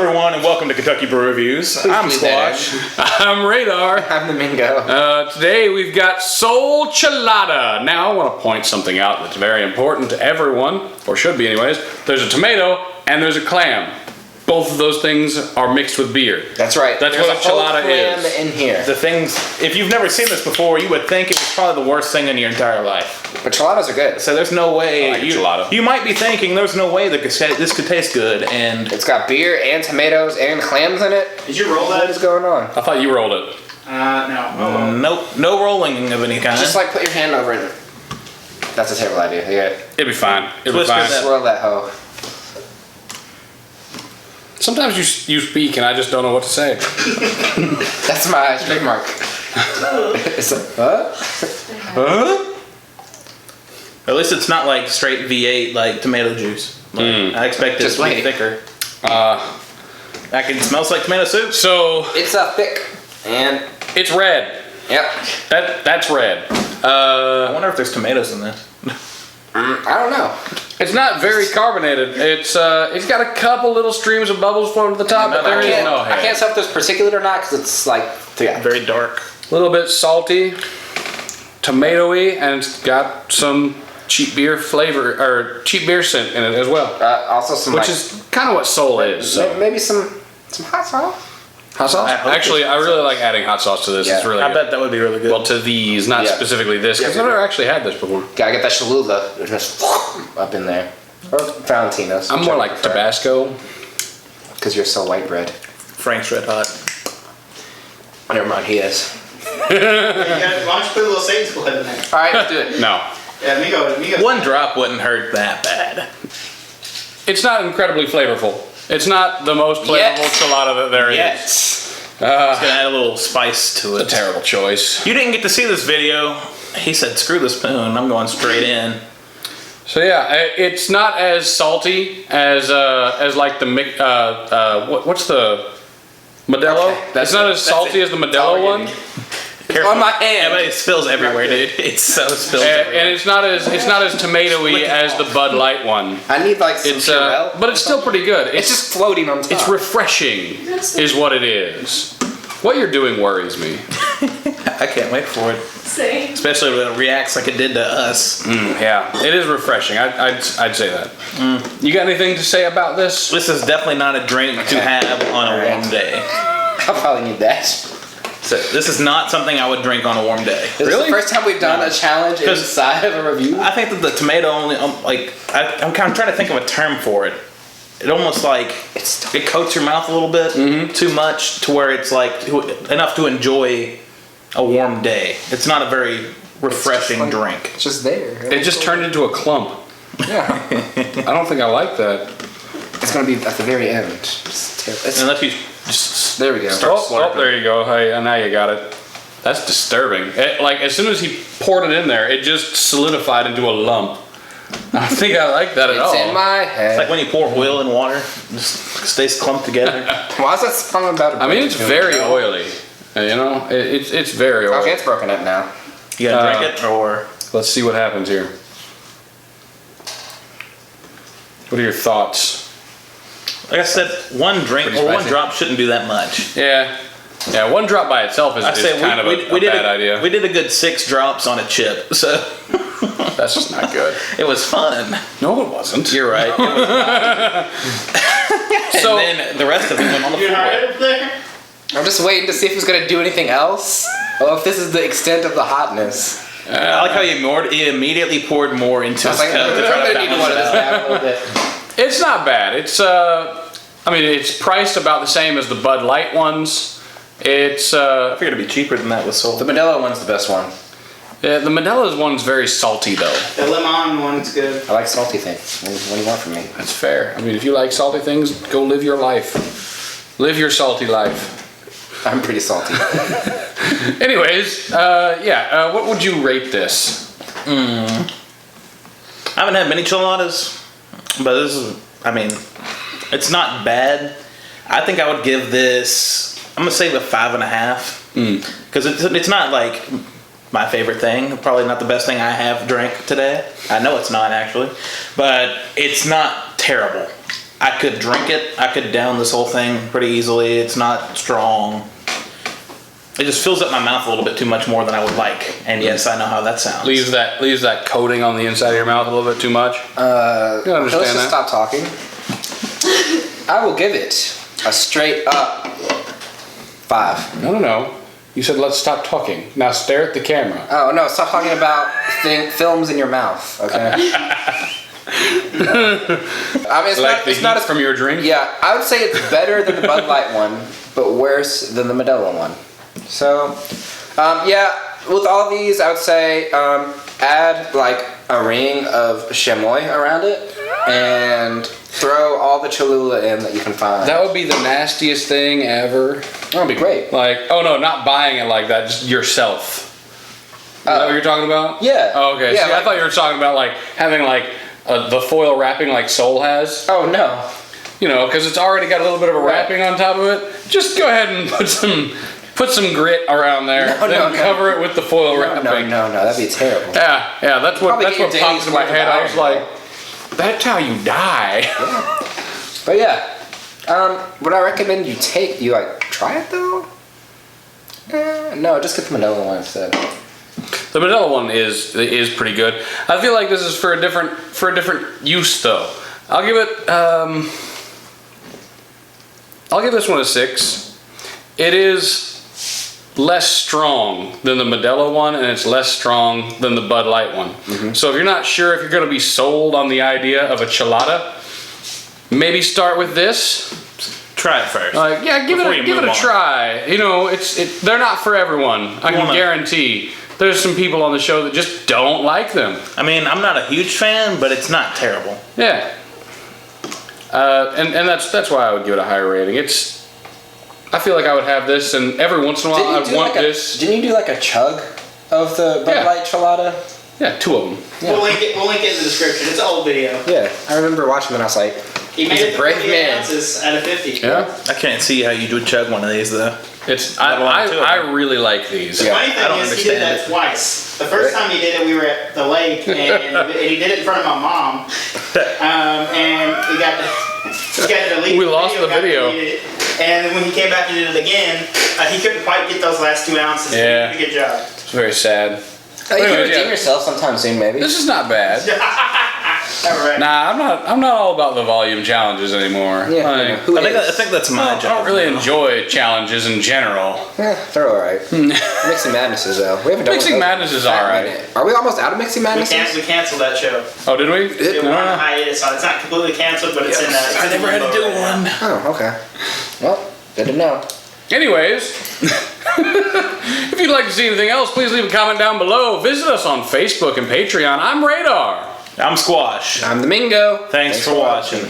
Everyone, and welcome to Kentucky Brew Reviews. I'm Squash. I'm Radar. I'm the Mingo. Today we've got Soul Chelada. Now I want to point something out that's very important to everyone, or should be anyways. There's a tomato and there's a clam. Both of those things are mixed with beer. That's right. That's There's what a chelada clam is. in here. The things, if you've never seen this before, you would think it was probably the worst thing in your entire life. But cheladas are good. So there's no way. I like a chelada. You might be thinking there's no way that this could taste good, and It's got beer and tomatoes and clams in it. Did you roll that? What is going on? I thought you rolled it. No. no rolling of any kind. Just like put your hand over it. That's a terrible idea. Yeah. It'll be fine. It'll be Twist fine. it. Swirl that hoe. Sometimes you speak and I just don't know what to say. That's my trademark. It's like, huh? Huh? At least it's not like straight V8 like tomato juice. Like, I expect it Just to be wait. thicker. It smells like tomato soup. So It's thick. And, it's red. yep. That's red. I wonder if there's tomatoes in this. I don't know. It's not very carbonated. It's got a couple little streams of bubbles floating to the top, but there is no I head. can't tell if there's particulate or not because it's like, yeah. Very dark. A little bit salty, tomatoey, and it's got some cheap beer flavor or cheap beer scent in it as well, Also some which like, is kind of what Soul is. So. maybe some hot sauce. Hot sauce? I hope Actually, I really like adding hot sauce to this. Yeah. It's really I good. bet that would be really good. Well, to these, not Yeah. specifically this, because Yeah. I've never actually had this before. Gotta get that Chelada. Just up in there. Or Valentino's. I'm more like Tabasco. Because you're so white bread. Frank's Red Hot. Never mind, he is. Why don't you put a little Satan's blood in there? Alright, let's do it. No. Yeah, Migo. One drop wouldn't hurt that bad. It's not incredibly flavorful. It's not the most flavorful Yes. Chelada that there is. Yes. It's gonna add a little spice to it. A terrible choice. You didn't get to see this video. He said, "Screw the spoon. I'm going straight in." So yeah, it's not as salty as like the what's the Modelo? Okay, that's it's not it. as That's salty it. as the That's all Modelo we're one, getting. Careful. On my hand. Yeah, but it spills everywhere, dude. It's so spills everywhere. and it's not as tomatoey as the Bud Light one. I need like some It's Purell. but it's still pretty good. It's just floating on top. It's refreshing, is what it is. What you're doing worries me. I can't wait for it. Same. Especially when it reacts like it did to us. Yeah, it is refreshing. I'd say that. You got anything to say about this? This is definitely not a drink to have on a warm day. I'll probably need that. So this is not something I would drink on a warm day. This is the first time we've done a challenge 'Cause inside of a review. I think that the tomato only, I'm kind of trying to think of a term for it. It almost like, it coats your mouth a little bit too much to where it's like enough to enjoy a warm day. It's not a very refreshing drink. It's just there. It just turned into a clump. Yeah. I don't think I like that. It's gonna be at the very end. It's, Unless you just there we go. start Oh, slurping. there you go. Hey, now you got it. That's disturbing. Like as soon as he poured it in there, it just solidified into a lump. I don't think I like that at all. It's in my head. It's like when you pour oil in water, it just stays clumped together. Why is that song about? I mean, it's very oily. You know, it's very oily. Okay, it's broken up now. You gotta drink it, or Let's see what happens here. What are your thoughts? like I said, one drink Pretty or one spicy. drop shouldn't do that much. Yeah, one drop by itself is I say kind of a did bad idea. We did a good 6 drops on a chip, so That's just not good. it was fun. No, it wasn't. You're right. It was So and then the rest of it went on the You floor. alright up there? I'm just waiting to see if it's gonna do anything else. Or if this is the extent of the hotness. I like how you immediately poured more into I his was like, cup I'm to try to gonna need one of balance this it out. down a little bit. it's not bad. It's I mean, it's priced about the same as the Bud Light ones. It's I figured it'd be cheaper than that with The salt. Modelo one's the best one. the Modelo's one's very salty though. The lemon one's good. I like salty things. What do you want from me? That's fair. I mean, if you like salty things, go live your life. Live your salty life. I'm pretty salty. Anyways, what would you rate this? I haven't had many cheladas, but this is, I mean, it's not bad. I think I would give this, I'm gonna say a 5.5. Because it's not like my favorite thing. Probably not the best thing I have drank today. I know it's not actually, but it's not terrible. I could drink it. I could down this whole thing pretty easily. It's not strong. It just fills up my mouth a little bit too much more than I would like. And yes, I know how that sounds. Leaves that coating on the inside of your mouth a little bit too much. You understand let's just that? stop talking. I will give it a straight up 5. No. You said let's stop talking. Now stare at the camera. Oh no! Stop talking about films in your mouth. Okay. I mean, it's not as from your drink. Yeah, I would say it's better than the Bud Light one, but worse than the Modelo one. So, yeah, with all these, I would say add like a ring of chamois around it and throw all the Cholula in that you can find. That would be the nastiest thing ever. That would be great. Like, oh no, not buying it like that, just yourself. Is that what you're talking about? Yeah. Oh, okay. Yeah, See, I thought you were talking about like having like the foil wrapping like Soul has. Oh no. You know, because it's already got a little bit of a wrapping on top of it. Just go ahead and put some grit around there. Then cover it with the foil wrapping. No, that'd be terrible. Yeah, that's what pops in my head. I was like, that's how you die. Yeah. But yeah, would I recommend you try it though? No, just get the Modelo one instead. The Modelo one is pretty good. I feel like this is for a different use though. I'll give this one a 6. It is less strong than the Modelo one, and it's less strong than the Bud Light one. Mm-hmm. So if you're not sure if you're going to be sold on the idea of a Chelada, maybe start with this. Try it first. Like, yeah, give it a try. You know, they're not for everyone. I can guarantee. There's some people on the show that just don't like them. I mean, I'm not a huge fan, but it's not terrible. Yeah. And that's why I would give it a higher rating. I feel like I would have this, and every once in a while I'd want this. Didn't you do like a chug of the Bud Light Chelada? Yeah, 2 of them. Yeah. We'll link it in the description. It's an old video. Yeah, I remember watching it and I was like, He made it 48 ounces out of 50. Yeah. I can't see how you would chug one of these though. I really like these. The funny thing is, he did that twice. The first time he did it, we were at the lake, and he did it in front of my mom. And he got to delete. We lost the video. And then when he came back and did it again, he couldn't quite get those last 2 ounces. Yeah. He did a good job. It's very sad. you can redeem yourself sometime soon, maybe. This is not bad. All right. Nah, I'm not all about the volume challenges anymore. Yeah, Like, I think that's my I job. don't really enjoy challenges in general. Yeah, they're alright. Mixing Madnesses, though. We haven't done Mixing Madness is alright. Are we almost out of Mixing Madnesses? We canceled that show. Oh, did we? It went on hiatus, so it's not completely canceled, but it's in that. I never had to do one. Oh, okay. Well, good to know. Anyways, if you'd like to see anything else, please leave a comment down below. Visit us on Facebook and Patreon. I'm Radar. I'm Squash. I'm the Mingo. Thanks for watching.